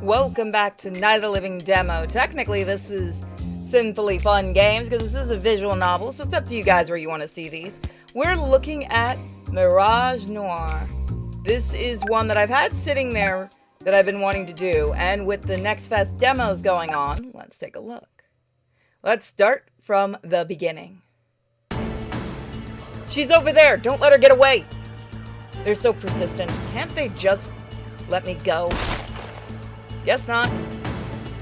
Welcome back to Night of the Living Demo. Technically, this is Sinfully Fun Games, because this is a visual novel, so it's up to you guys where you want to see these. We're looking at Mirage Noir. This is one that I've had sitting there that I've been wanting to do, and with the Next Fest demos going on, let's take a look. Let's start from the beginning. She's over there! Don't let her get away! They're so persistent. Can't they just let me go? Guess not.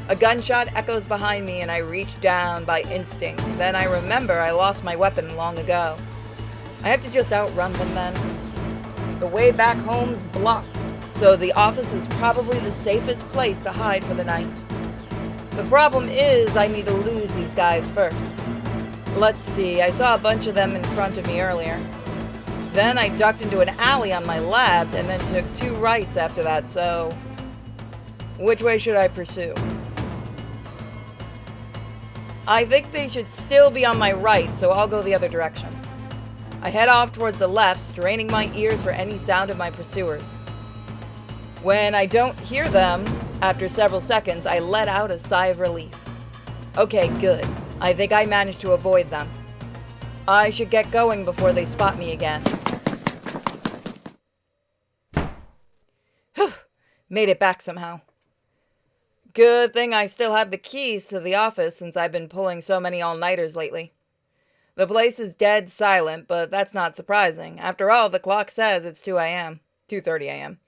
A gunshot echoes behind me and I reach down by instinct. Then I remember I lost my weapon long ago. I have to just outrun them then. The way back home's blocked, so the office is probably the safest place to hide for the night. The problem is I need to lose these guys first. Let's see, I saw a bunch of them in front of me earlier. Then I ducked into an alley on my left and then took 2 rights after that, so... which way should I pursue? I think they should still be on my right, so I'll go the other direction. I head off towards the left, straining my ears for any sound of my pursuers. When I don't hear them, after several seconds, I let out a sigh of relief. Okay, good. I think I managed to avoid them. I should get going before they spot me again. Whew! Made it back somehow. Good thing I still have the keys to the office since I've been pulling so many all-nighters lately. The place is dead silent, but that's not surprising. After all, the clock says it's 2 a.m. 2:30 a.m.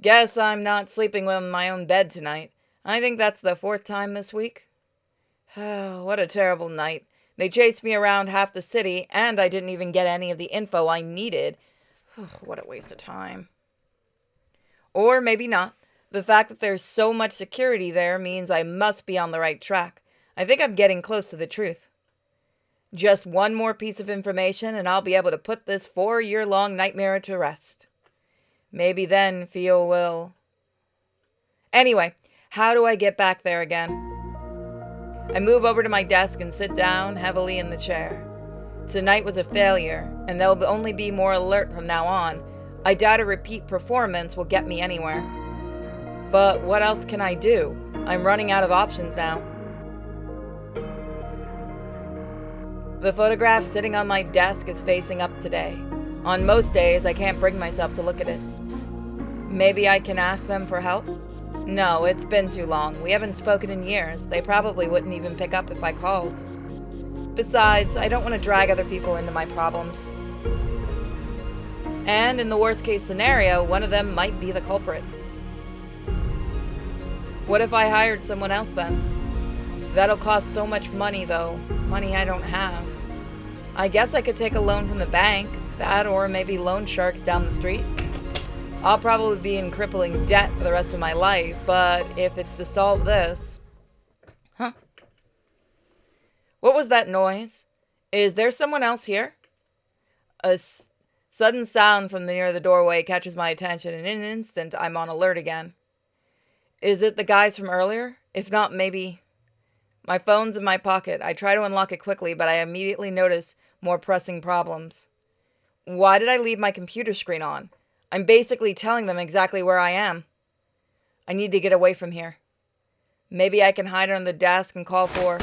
Guess I'm not sleeping in my own bed tonight. I think that's the 4th time this week. Oh, what a terrible night. They chased me around half the city, and I didn't even get any of the info I needed. What a waste of time. Or maybe not. The fact that there's so much security there means I must be on the right track. I think I'm getting close to the truth. Just one more piece of information and I'll be able to put this 4-year-long nightmare to rest. Maybe then Theo will... Anyway, how do I get back there again? I move over to my desk and sit down heavily in the chair. Tonight was a failure, and there'll only be more alert from now on. I doubt a repeat performance will get me anywhere. But what else can I do? I'm running out of options now. The photograph sitting on my desk is facing up today. On most days, I can't bring myself to look at it. Maybe I can ask them for help? No, it's been too long. We haven't spoken in years. They probably wouldn't even pick up if I called. Besides, I don't want to drag other people into my problems. And in the worst case scenario, one of them might be the culprit. What if I hired someone else then? That'll cost so much money though. Money I don't have. I guess I could take a loan from the bank. That or maybe loan sharks down the street. I'll probably be in crippling debt for the rest of my life, but if it's to solve this... Huh? What was that noise? Is there someone else here? A sudden sound from near the doorway catches my attention, and in an instant I'm on alert again. Is it the guys from earlier? If not, maybe... My phone's in my pocket. I try to unlock it quickly, but I immediately notice more pressing problems. Why did I leave my computer screen on? I'm basically telling them exactly where I am. I need to get away from here. Maybe I can hide under the desk and call for...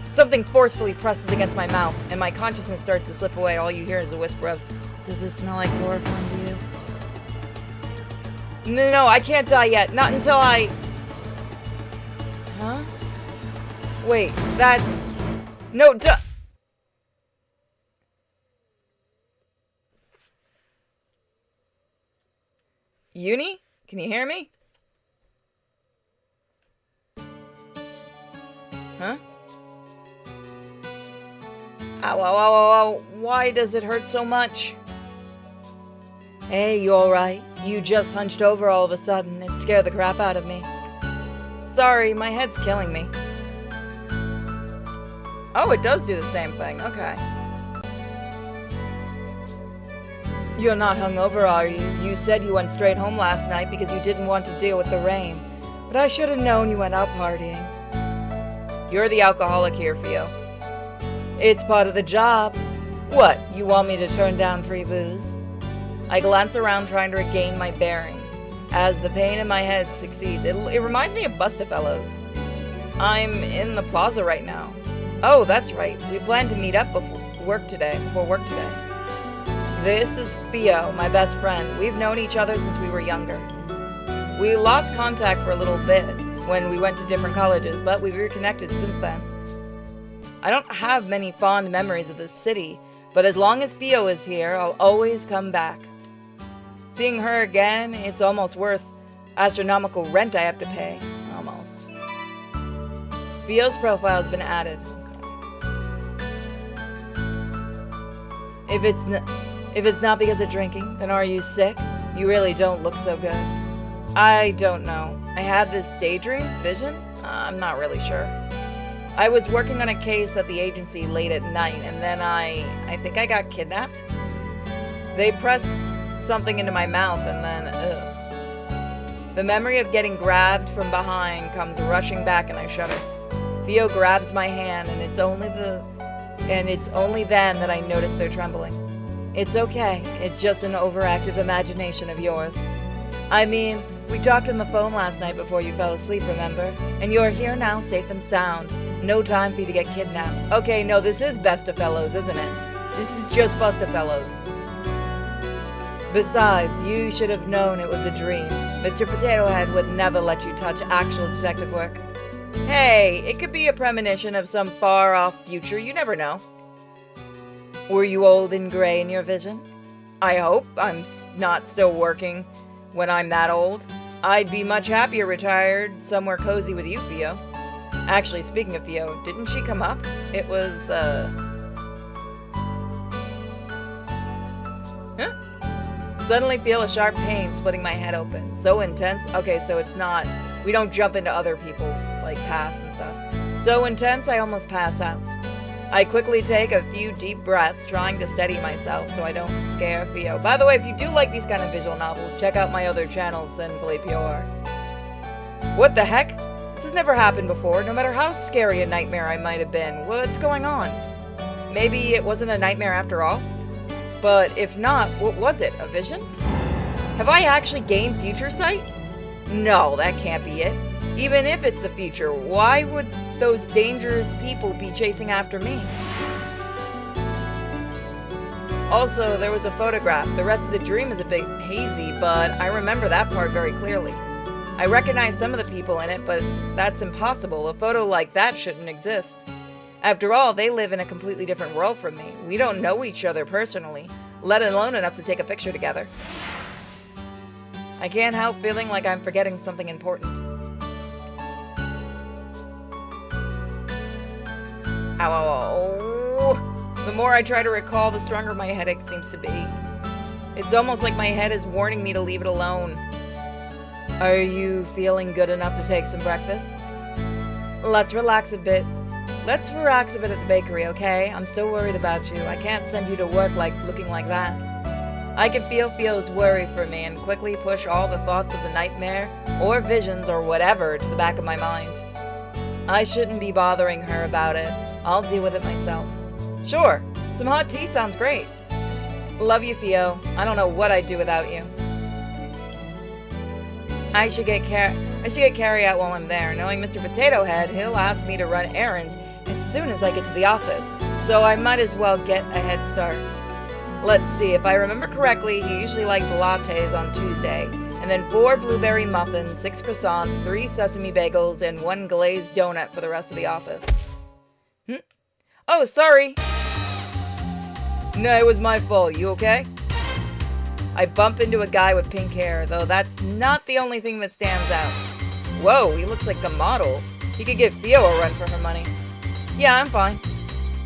Something forcefully presses against my mouth, and my consciousness starts to slip away. All you hear is a whisper of, "Does this smell like chloroform to you?" No, I can't die yet. Not until I... Huh? Wait, that's... No, duh... Uni? Can you hear me? Huh? Ow, ow, ow, ow, ow. Why does it hurt so much? Hey, you alright? You just hunched over all of a sudden. It scared the crap out of me. Sorry, my head's killing me. Oh, it does do the same thing. Okay. You're not hungover, are you? You said you went straight home last night because you didn't want to deal with the rain. But I should have known you went out partying. You're the alcoholic here, Theo. It's part of the job. What, you want me to turn down free booze? I glance around trying to regain my bearings. as the pain in my head succeeds. It reminds me of Bustafellows. I'm in the plaza right now. Oh, that's right. We planned to meet up before work today. This is Theo, my best friend. We've known each other since we were younger. We lost contact for a little bit when we went to different colleges, but we've reconnected since then. I don't have many fond memories of this city, but as long as Theo is here, I'll always come back. Seeing her again, it's almost worth astronomical rent I have to pay. Almost. Theo's profile has been added. If it's not because of drinking, then are you sick? You really don't look so good. I don't know. I had this daydream vision? I'm not really sure. I was working on a case at the agency late at night, and then I think I got kidnapped. They pressed something into my mouth, and then, ugh. The memory of getting grabbed from behind comes rushing back, and I shudder. Theo grabs my hand, and it's only then that I notice they're trembling. It's okay. It's just an overactive imagination of yours. I mean, we talked on the phone last night before you fell asleep, remember? And you're here now, safe and sound. No time for you to get kidnapped. Okay, no, this is Bustafellows, isn't it? This is just Bustafellows. Besides, you should have known it was a dream. Mr. Potato Head would never let you touch actual detective work. Hey, it could be a premonition of some far-off future, you never know. Were you old and gray in your vision? I hope I'm not still working when I'm that old. I'd be much happier retired somewhere cozy with you, Theo. Actually, speaking of Theo, didn't she come up? It was, Suddenly feel a sharp pain splitting my head open. So intense. Okay, so it's not... We don't jump into other people's, like, past and stuff. So intense, I almost pass out. I quickly take a few deep breaths, trying to steady myself so I don't scare Theo. By the way, if you do like these kind of visual novels, check out my other channel, Sinfully Pure. What the heck? This has never happened before, no matter how scary a nightmare I might have been. What's going on? Maybe it wasn't a nightmare after all? But if not, what was it? A vision? Have I actually gained future sight? No, that can't be it. Even if it's the future, why would those dangerous people be chasing after me? Also, there was a photograph. The rest of the dream is a bit hazy, but I remember that part very clearly. I recognize some of the people in it, but that's impossible. A photo like that shouldn't exist. After all, they live in a completely different world from me. We don't know each other personally, let alone enough to take a picture together. I can't help feeling like I'm forgetting something important. Ow. The more I try to recall, the stronger my headache seems to be. It's almost like my head is warning me to leave it alone. Are you feeling good enough to take some breakfast? Let's relax a bit. Let's relax a bit at the bakery, okay? I'm still worried about you. I can't send you to work looking like that. I can feel Theo's worry for me and quickly push all the thoughts of the nightmare, or visions, or whatever, to the back of my mind. I shouldn't be bothering her about it. I'll deal with it myself. Sure, some hot tea sounds great. Love you, Theo. I don't know what I'd do without you. I should get carry out while I'm there. Knowing Mr. Potato Head, he'll ask me to run errands as soon as I get to the office, so I might as well get a head start. Let's see, if I remember correctly, he usually likes lattes on Tuesday, and then 4 blueberry muffins, 6 croissants, 3 sesame bagels, and 1 glazed donut for the rest of the office. Oh, sorry. No, it was my fault. You okay? I bump into a guy with pink hair, though that's not the only thing that stands out. Whoa, he looks like a model. He could give Theo a run for her money. Yeah, I'm fine.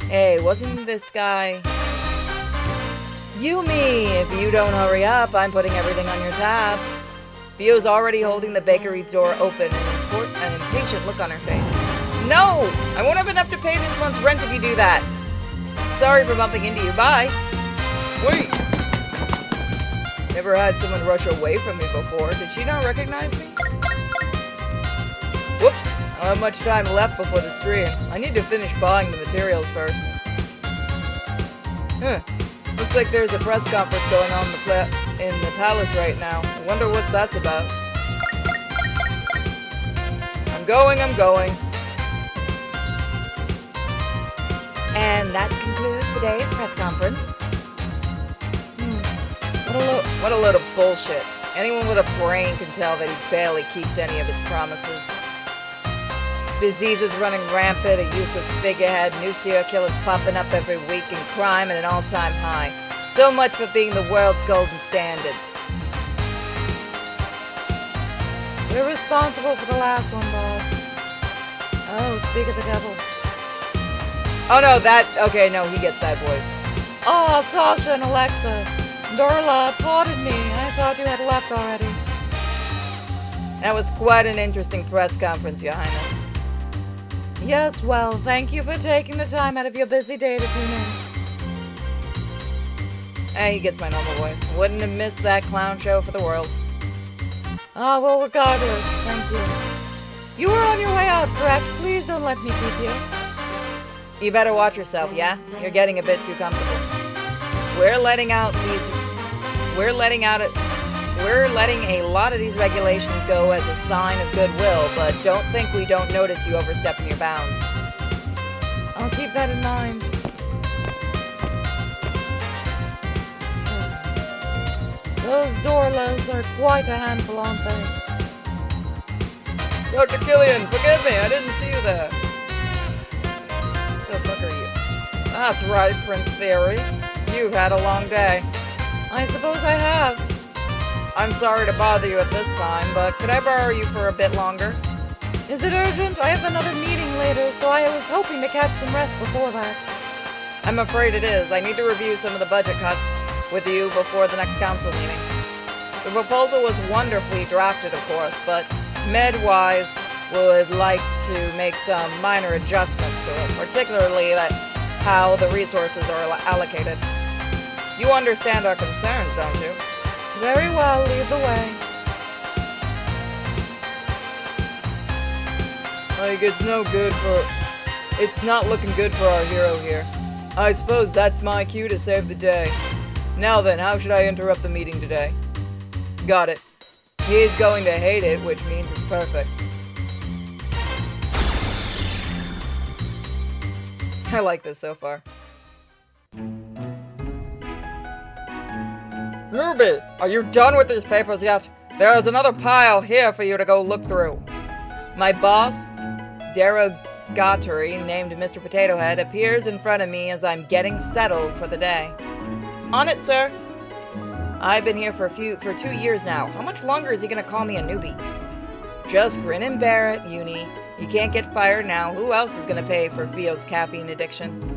Hey, wasn't this guy... Yumi, if you don't hurry up, I'm putting everything on your tab. Theo's already holding the bakery door open, an impatient look on her face. No! I won't have enough to pay this month's rent if you do that. Sorry for bumping into you. Bye. Wait. Never had someone rush away from me before. Did she not recognize me? Whoops. I don't have much time left before the stream. I need to finish buying the materials first. Looks like there's a press conference going on in the palace right now. I wonder what that's about. I'm going. And that concludes today's press conference. What a load of bullshit. Anyone with a brain can tell that he barely keeps any of his promises. Diseases running rampant, a useless figurehead, new serial killers popping up every week, and crime at an all-time high. So much for being the world's golden standard. We're responsible for the last one, boss. Oh, speak of the devil. Oh no, okay, no, he gets that voice. Oh, Sasha and Alexa. Dorla, pardon me, I thought you had left already. That was quite an interesting press conference, Your Highness. Yes, well, thank you for taking the time out of your busy day to tune in. He gets my normal voice. Wouldn't have missed that clown show for the world. Ah, well, regardless, thank you. You were on your way out, correct? Please don't let me keep you. You better watch yourself, yeah? You're getting a bit too comfortable. We're letting a lot of these regulations go as a sign of goodwill, but don't think we don't notice you overstepping your bounds. I'll keep that in mind. Those Dorlas are quite a handful, aren't they? Dr. Killian, forgive me, I didn't see you there. Who the fuck are you? That's right, Prince Theory. You've had a long day. I suppose I have. I'm sorry to bother you at this time, but could I borrow you for a bit longer? Is it urgent? I have another meeting later, so I was hoping to catch some rest before that. I'm afraid it is. I need to review some of the budget cuts with you before the next council meeting. The proposal was wonderfully drafted, of course, but Med-wise would like to make some minor adjustments to it, particularly how the resources are allocated. You understand our concerns, don't you? Very well, lead the way. Like, it's not looking good for our hero here. I suppose that's my cue to save the day. Now then, how should I interrupt the meeting today? Got it. He's going to hate it, which means it's perfect. I like this so far. Ruby, are you done with these papers yet? There is another pile here for you to go look through. My boss, derogatory named Mr. Potato Head, appears in front of me as I'm getting settled for the day. On it, sir. I've been here for 2 years now. How much longer is he gonna call me a newbie? Just grin and bear it, Uni. You can't get fired now. Who else is gonna pay for Theo's caffeine addiction?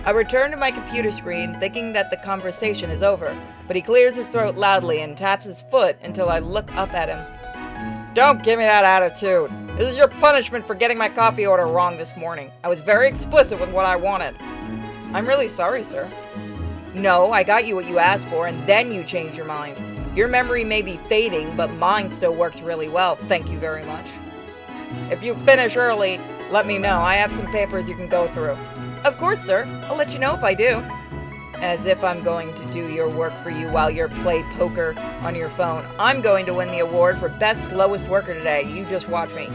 I return to my computer screen, thinking that the conversation is over, but he clears his throat loudly and taps his foot until I look up at him. Don't give me that attitude. This is your punishment for getting my coffee order wrong this morning. I was very explicit with what I wanted. I'm really sorry, sir. No, I got you what you asked for, and then you changed your mind. Your memory may be fading, but mine still works really well. Thank you very much. If you finish early, let me know. I have some papers you can go through. Of course, sir. I'll let you know if I do. As if I'm going to do your work for you while you play poker on your phone. I'm going to win the award for Best Slowest Worker today. You just watch me.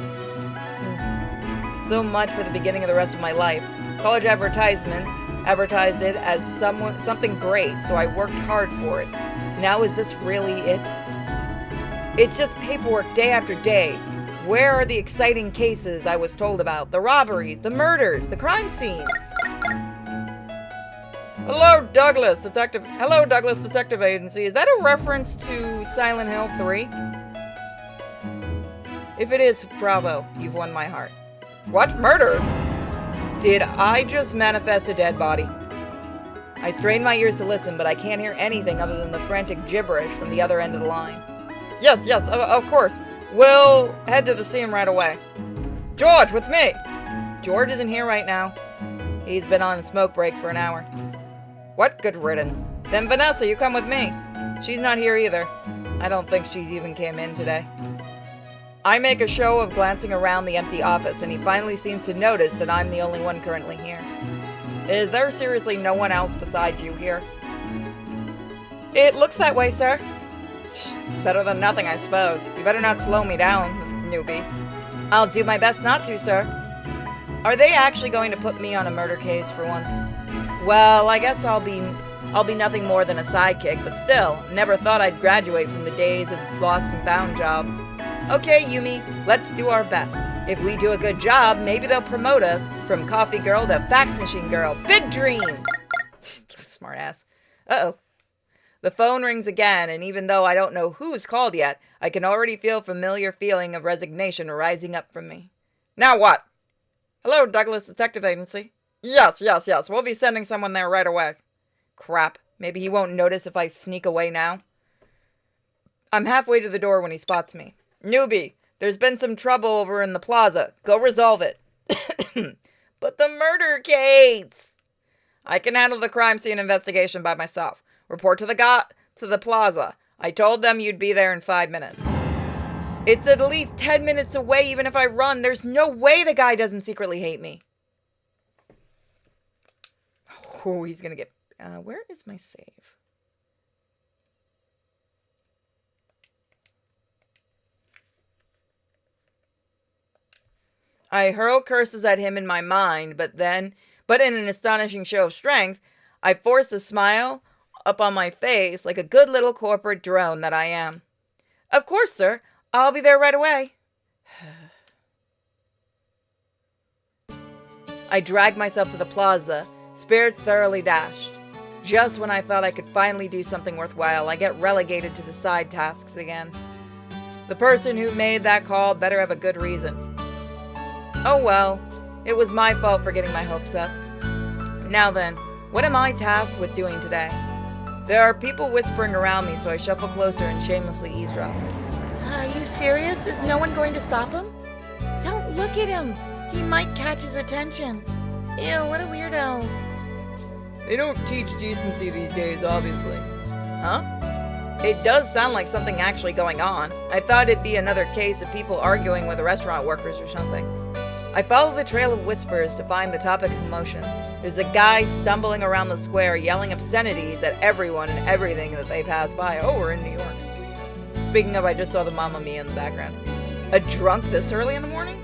So much for the beginning of the rest of my life. College advertisement advertised it as something great, so I worked hard for it. Now is this really it? It's just paperwork day after day. Where are the exciting cases I was told about? The robberies, the murders, the crime scenes. Hello, Douglas Detective Agency. Is that a reference to Silent Hill 3? If it is, bravo. You've won my heart. What murder? Did I just manifest a dead body? I strain my ears to listen, but I can't hear anything other than the frantic gibberish from the other end of the line. Yes, of course. We'll head to the scene right away. George, with me! George isn't here right now. He's been on a smoke break for an hour. What good riddance. Then Vanessa, you come with me. She's not here either. I don't think she's even came in today. I make a show of glancing around the empty office, and he finally seems to notice that I'm the only one currently here. Is there seriously no one else besides you here? It looks that way, sir. Better than nothing, I suppose. You better not slow me down, newbie. I'll do my best not to, sir. Are they actually going to put me on a murder case for once? Well, I guess I'll be nothing more than a sidekick, but still, never thought I'd graduate from the days of lost and found jobs. Okay, Yumi, let's do our best. If we do a good job, maybe they'll promote us from coffee girl to fax machine girl. Big dream! Smart ass. Uh-oh. The phone rings again, and even though I don't know who's called yet, I can already feel a familiar feeling of resignation rising up from me. Now what? Hello, Douglas Detective Agency. Yes. We'll be sending someone there right away. Crap. Maybe he won't notice if I sneak away now. I'm halfway to the door when he spots me. Newbie, there's been some trouble over in the plaza. Go resolve it. But the murder case! I can handle the crime scene investigation by myself. Report to the plaza. I told them you'd be there in 5 minutes. It's at least 10 minutes away even if I run. There's no way the guy doesn't secretly hate me. Oh, he's gonna get... where is my save? I hurl curses at him in my mind, but in an astonishing show of strength, I force a smile up on my face like a good little corporate drone that I am. Of course, sir. I'll be there right away. I drag myself to the plaza, spirits thoroughly dashed. Just when I thought I could finally do something worthwhile, I get relegated to the side tasks again. The person who made that call better have a good reason. Oh well, it was my fault for getting my hopes up. Now then, what am I tasked with doing today? There are people whispering around me, so I shuffle closer and shamelessly eavesdrop. Are you serious? Is no one going to stop him? Don't look at him. He might catch his attention. Ew, what a weirdo. They don't teach decency these days, obviously. Huh? It does sound like something actually going on. I thought it'd be another case of people arguing with restaurant workers or something. I follow the trail of whispers to find the topic of commotion. There's a guy stumbling around the square yelling obscenities at everyone and everything that they pass by. Oh, we're in New York. Speaking of, I just saw the Mamma Mia in the background. A drunk this early in the morning?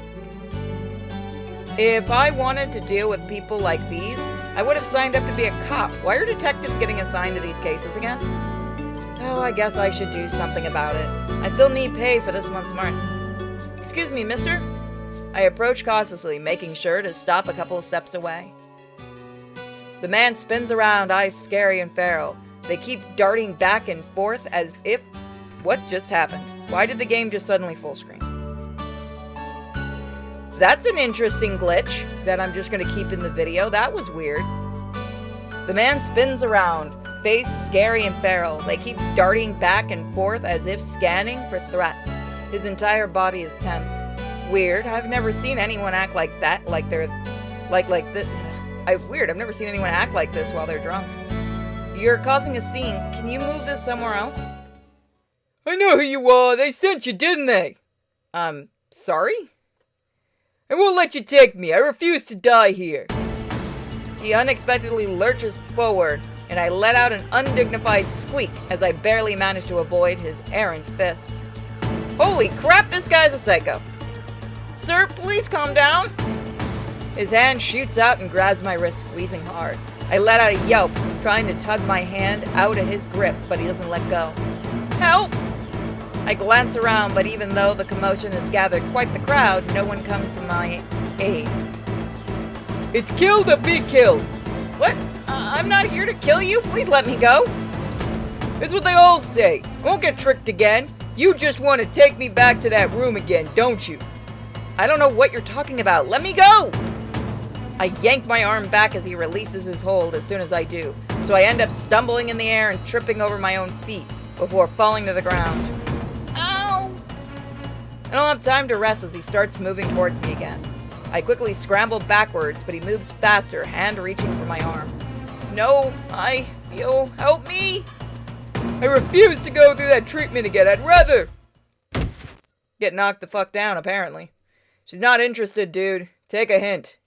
If I wanted to deal with people like these, I would have signed up to be a cop. Why are detectives getting assigned to these cases again? Oh, I guess I should do something about it. I still need pay for this month's rent. Excuse me, mister? I approach cautiously, making sure to stop a couple of steps away. The man spins around, eyes scary and feral. They keep darting back and forth as if... What just happened? Why did the game just suddenly full screen? That's an interesting glitch that I'm just going to keep in the video. That was weird. The man spins around, face scary and feral. They keep darting back and forth as if scanning for threats. His entire body is tense. Weird. I've never seen anyone act like that, like they're... Like this. Weird. I've never seen anyone act like this while they're drunk. You're causing a scene. Can you move this somewhere else? I know who you are. They sent you, didn't they? Sorry? I won't let you take me. I refuse to die here. He unexpectedly lurches forward, and I let out an undignified squeak as I barely managed to avoid his errant fist. Holy crap, this guy's a psycho. Sir, please calm down. His hand shoots out and grabs my wrist, squeezing hard. I let out a yelp, trying to tug my hand out of his grip, but he doesn't let go. Help! I glance around, but even though the commotion has gathered quite the crowd, no one comes to my aid. It's kill or be killed. What? I'm not here to kill you. Please let me go. It's what they all say. I won't get tricked again. You just want to take me back to that room again, don't you? I don't know what you're talking about. Let me go! I yank my arm back as he releases his hold as soon as I do, so I end up stumbling in the air and tripping over my own feet before falling to the ground. Ow! I don't have time to rest as he starts moving towards me again. I scramble backwards, but he moves faster, hand reaching for my arm. No, help me! I refuse to go through that treatment again. I'd rather get knocked the fuck down, apparently. She's not interested, dude. Take a hint.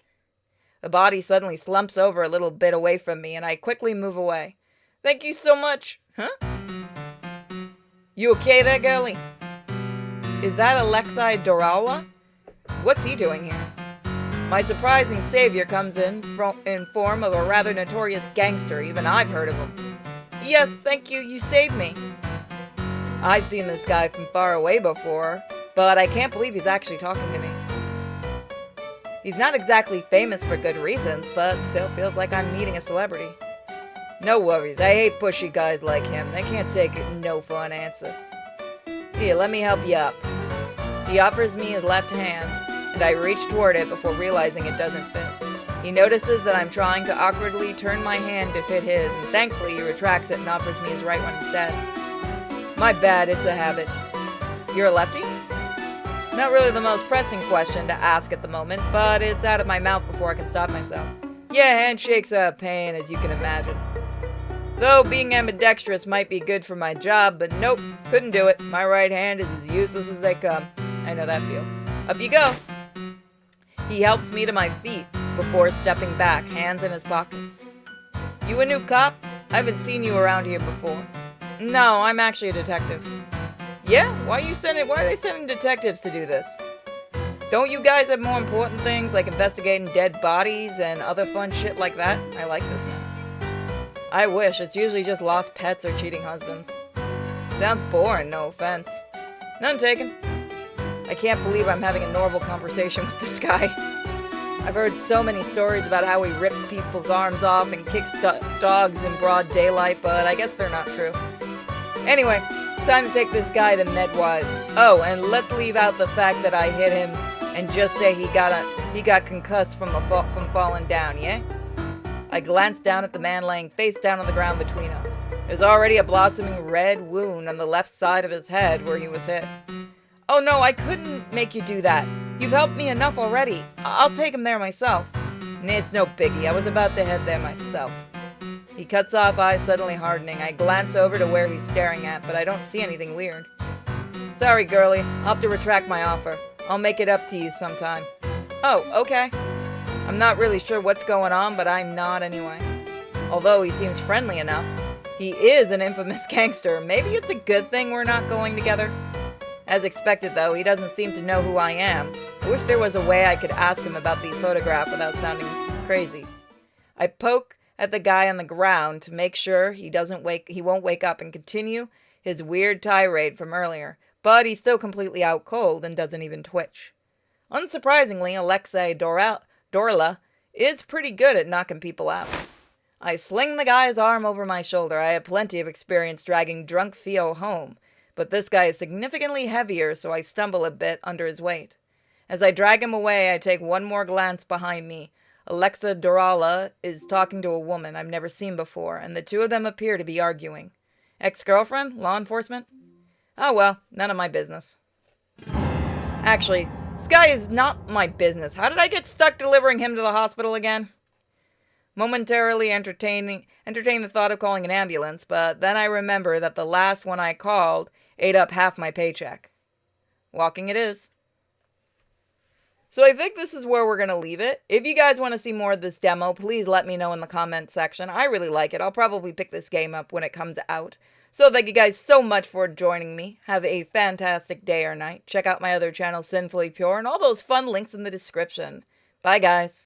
The body suddenly slumps over a little bit away from me, and I quickly move away. Thank you so much. Huh? You okay there, girlie? Is that Alexei Dorala? What's he doing here? My surprising savior comes in form of a rather notorious gangster. Even I've heard of him. Yes, thank you. You saved me. I've seen this guy from far away before, but I can't believe he's actually talking to me. He's not exactly famous for good reasons, but still feels like I'm meeting a celebrity. No worries, I hate pushy guys like him. They can't take no for an answer. Here, let me help you up. He offers me his left hand, and I reach toward it before realizing it doesn't fit. He notices that I'm trying to awkwardly turn my hand to fit his, and thankfully he retracts it and offers me his right one instead. My bad, it's a habit. You're a lefty? Not really the most pressing question to ask at the moment, but it's out of my mouth before I can stop myself. Yeah, handshakes are a pain, as you can imagine. Though being ambidextrous might be good for my job, but nope, couldn't do it. My right hand is as useless as they come. I know that feel. Up you go. He helps me to my feet before stepping back, hands in his pockets. You a new cop? I haven't seen you around here before. No, I'm actually a detective. Yeah? Why are they sending detectives to do this? Don't you guys have more important things like investigating dead bodies and other fun shit like that? I like this man. I wish. It's usually just lost pets or cheating husbands. Sounds boring, no offense. None taken. I can't believe I'm having a normal conversation with this guy. I've heard so many stories about how he rips people's arms off and kicks dogs in broad daylight, but I guess they're not true. Anyway, time to take this guy to MedWise. Oh, and let's leave out the fact that I hit him and just say he got concussed from falling down, yeah? I glanced down at the man laying face down on the ground between us. There's already a blossoming red wound on the left side of his head where he was hit. Oh no, I couldn't make you do that. You've helped me enough already. I'll take him there myself. It's no biggie. I was about to head there myself. He cuts off, eyes suddenly hardening. I glance over to where he's staring at, but I don't see anything weird. Sorry, girlie. I'll have to retract my offer. I'll make it up to you sometime. Oh, okay. I'm not really sure what's going on, but I nod anyway. Although he seems friendly enough. He is an infamous gangster. Maybe it's a good thing we're not going together. As expected, though, he doesn't seem to know who I am. I wish there was a way I could ask him about the photograph without sounding crazy. I poke at the guy on the ground to make sure he won't wake up and continue his weird tirade from earlier, but he's still completely out cold and doesn't even twitch. Unsurprisingly, Alexei Dorla is pretty good at knocking people out. I sling the guy's arm over my shoulder. I have plenty of experience dragging drunk Theo home, but this guy is significantly heavier, so I stumble a bit under his weight. As I drag him away, I take one more glance behind me. Alexa Dorala is talking to a woman I've never seen before, and the two of them appear to be arguing. Ex-girlfriend? Law enforcement? Oh well, none of my business. Actually, this guy is not my business. How did I get stuck delivering him to the hospital again? Momentarily entertain the thought of calling an ambulance, but then I remember that the last one I called ate up half my paycheck. Walking it is. So I think this is where we're going to leave it. If you guys want to see more of this demo, please let me know in the comment section. I really like it. I'll probably pick this game up when it comes out. So thank you guys so much for joining me. Have a fantastic day or night. Check out my other channel, Sinfully Pure, and all those fun links in the description. Bye, guys.